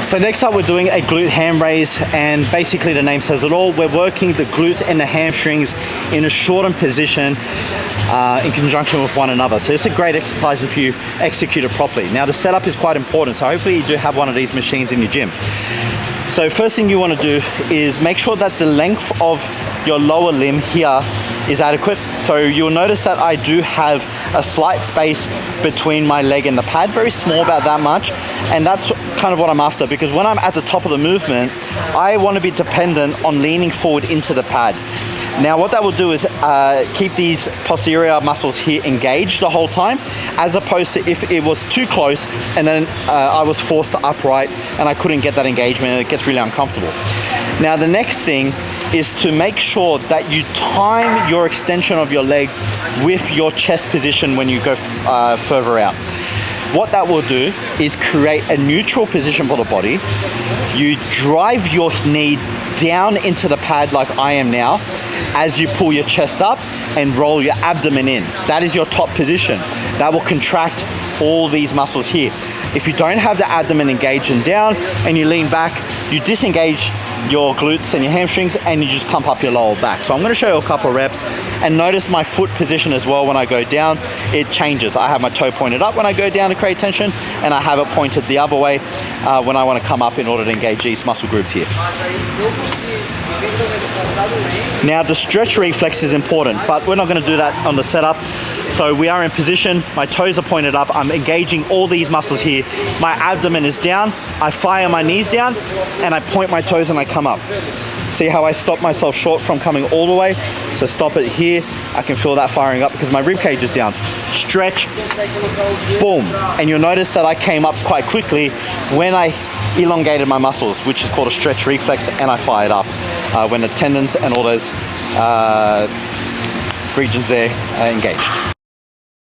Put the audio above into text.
So next up we're doing a glute ham raise, and basically the name says it all. We're working the glutes and the hamstrings in a shortened position in conjunction with one another. So it's a great exercise if you execute it properly. Now the setup is quite important, so hopefully you do have one of these machines in your gym. So first thing you want to do is make sure that the length of your lower limb here is adequate. So you'll notice that I do have a slight space between my leg and the pad, very small, about that much, and that's kind of what I'm after, because when I'm at the top of the movement, I want to be dependent on leaning forward into the pad. Now what that will do is keep these posterior muscles here engaged the whole time, as opposed to if it was too close and then I was forced to upright and I couldn't get that engagement, and it gets really uncomfortable. Now the next thing is to make sure that you time your extension of your leg with your chest position when you go further out. What that will do is create a neutral position for the body. You drive your knee down into the pad like I am now as you pull your chest up and roll your abdomen in. That is your top position. That will contract all these muscles here. If you don't have the abdomen engaged and down and you lean back, you disengage your glutes and your hamstrings and you just pump up your lower back. So I'm going to show you a couple of reps, and notice my foot position as well. When I go down, it changes. I have my toe pointed up when I go down to create tension, and I have it pointed the other way when I want to come up in order to engage these muscle groups here. Now the stretch reflex is important, but we're not going to do that on the setup. So we are in position, my toes are pointed up, I'm engaging all these muscles here, my abdomen is down, I fire my knees down, and I point my toes and I come up. See how I stop myself short from coming all the way? So stop it here, I can feel that firing up because my rib cage is down. Stretch, boom. And you'll notice that I came up quite quickly when I elongated my muscles, which is called a stretch reflex, and I fired up when the tendons and all those regions there are engaged.